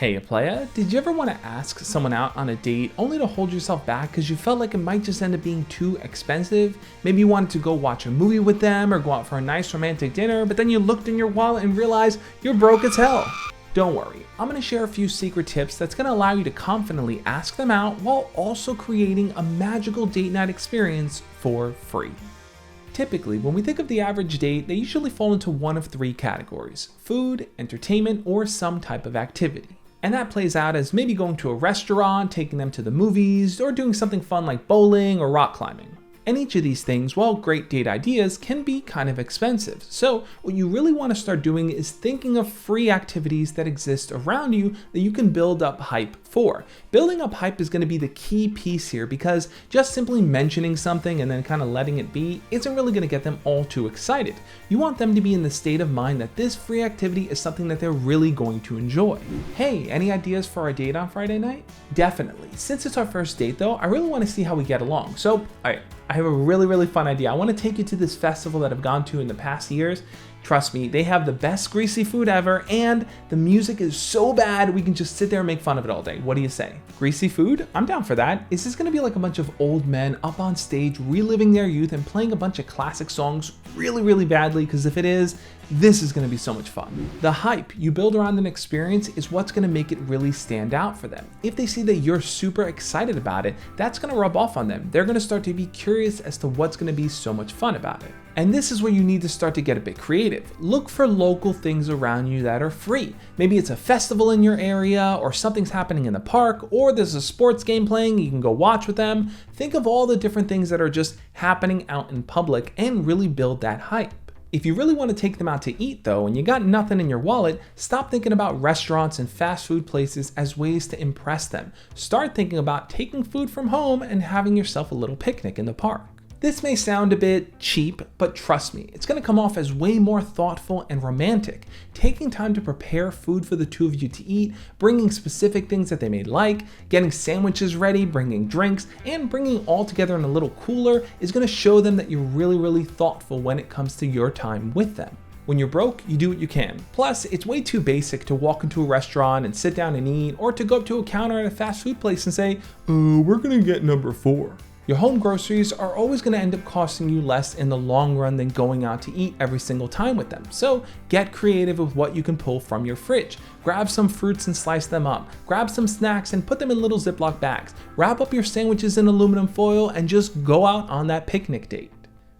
Hey playa, did you ever want to ask someone out on a date only to hold yourself back because you felt like it might just end up being too expensive? Maybe you wanted to go watch a movie with them or go out for a nice romantic dinner, but then you looked in your wallet and realized you're broke as hell. Don't worry, I'm going to share a few secret tips that's going to allow you to confidently ask them out while also creating a magical date night experience for free. Typically, when we think of the average date, they usually fall into one of three categories: food, entertainment, or some type of activity. And that plays out as maybe going to a restaurant, taking them to the movies, or doing something fun like bowling or rock climbing. And each of these things, while great date ideas, can be kind of expensive. So what you really want to start doing is thinking of free activities that exist around you that you can build up hype for. Building up hype is going to be the key piece here, because just simply mentioning something and then kind of letting it be isn't really going to get them all too excited. You want them to be in the state of mind that this free activity is something that they're really going to enjoy. Hey, any ideas for our date on Friday night? Definitely. Since it's our first date though, I really want to see how we get along. So, alright, I have a really fun idea. I want to take you to this festival that I've gone to in the past years. Trust me, they have the best greasy food ever, and the music is so bad we can just sit there and make fun of it all day. What do you say? Greasy food? I'm down for that. Is this gonna be like a bunch of old men up on stage reliving their youth and playing a bunch of classic songs really badly? Because if it is, this is gonna be so much fun. The hype you build around an experience is what's gonna make it really stand out for them. If they see that you're super excited about it, that's gonna rub off on them. They're gonna start to be curious as to what's gonna be so much fun about it. And this is where you need to start to get a bit creative. Look for local things around you that are free. Maybe it's a festival in your area, or something's happening in the park, or there's a sports game playing, you can go watch with them. Think of all the different things that are just happening out in public and really build that hype. If you really want to take them out to eat though, and you got nothing in your wallet, stop thinking about restaurants and fast food places as ways to impress them. Start thinking about taking food from home and having yourself a little picnic in the park. This may sound a bit cheap, but trust me, it's going to come off as way more thoughtful and romantic. Taking time to prepare food for the two of you to eat, bringing specific things that they may like, getting sandwiches ready, bringing drinks, and bringing all together in a little cooler is going to show them that you're really thoughtful when it comes to your time with them. When you're broke, you do what you can. Plus, it's way too basic to walk into a restaurant and sit down and eat, or to go up to a counter at a fast food place and say, we're going to get number 4. Your home groceries are always going to end up costing you less in the long run than going out to eat every single time with them. So get creative with what you can pull from your fridge. Grab some fruits and slice them up. Grab some snacks and put them in little Ziploc bags. Wrap up your sandwiches in aluminum foil and just go out on that picnic date.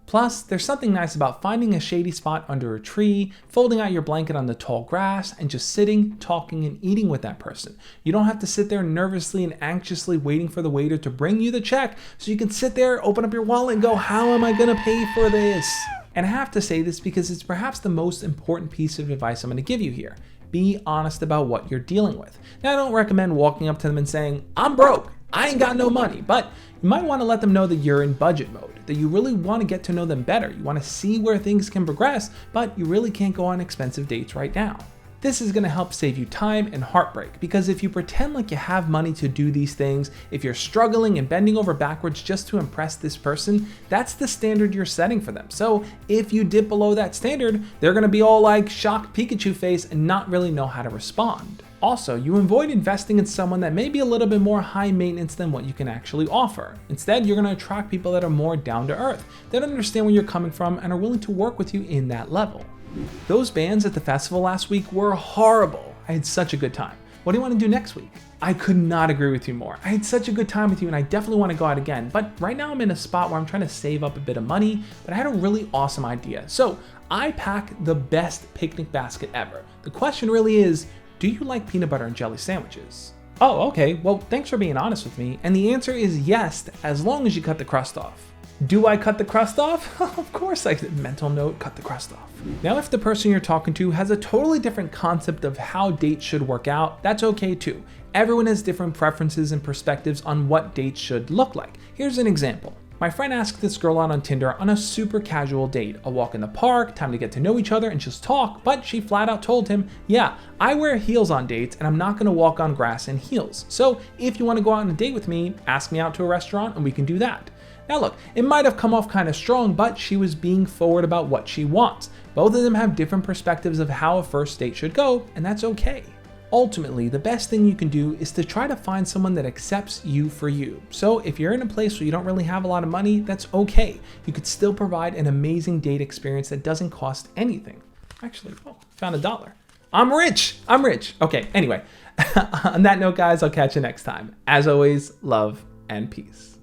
Plus, there's something nice about finding a shady spot under a tree, folding out your blanket on the tall grass, and just sitting, talking, and eating with that person. You don't have to sit there nervously and anxiously waiting for the waiter to bring you the check, so you can sit there, open up your wallet, and go, how am I gonna pay for this? And I have to say this because it's perhaps the most important piece of advice I'm gonna give you here. Be honest about what you're dealing with. Now, I don't recommend walking up to them and saying, I'm broke, I ain't got no money, but you might want to let them know that you're in budget mode, that you really want to get to know them better. You want to see where things can progress, but you really can't go on expensive dates right now. This is going to help save you time and heartbreak, because if you pretend like you have money to do these things, if you're struggling and bending over backwards just to impress this person, that's the standard you're setting for them. So if you dip below that standard, they're going to be all like shocked Pikachu face and not really know how to respond. Also, you avoid investing in someone that may be a little bit more high maintenance than what you can actually offer. Instead, you're going to attract people that are more down to earth, that understand where you're coming from and are willing to work with you in that level. Those bands at the festival last week were horrible. I had such a good time. What do you want to do next week? I could not agree with you more. I had such a good time with you and I definitely want to go out again, but right now I'm in a spot where I'm trying to save up a bit of money, but I had a really awesome idea. So I pack the best picnic basket ever. The question really is, do you like peanut butter and jelly sandwiches? Oh, okay, well, thanks for being honest with me. And the answer is yes, as long as you cut the crust off. Do I cut the crust off? Of course I did. Mental note, cut the crust off. Now, if the person you're talking to has a totally different concept of how dates should work out, that's okay too. Everyone has different preferences and perspectives on what dates should look like. Here's an example. My friend asked this girl out on Tinder on a super casual date, a walk in the park, time to get to know each other and just talk, but she flat out told him, yeah, I wear heels on dates and I'm not gonna walk on grass in heels. So if you wanna go out on a date with me, ask me out to a restaurant and we can do that. Now look, it might have come off kind of strong, but she was being forward about what she wants. Both of them have different perspectives of how a first date should go, and that's okay. ultimately, the best thing you can do is to try to find someone that accepts you for you. So if you're in a place where you don't really have a lot of money, that's okay. You could still provide an amazing date experience that doesn't cost anything. Actually, oh, found $1. I'm rich. Okay, anyway. On that note, guys, I'll catch you next time. As always, love and peace.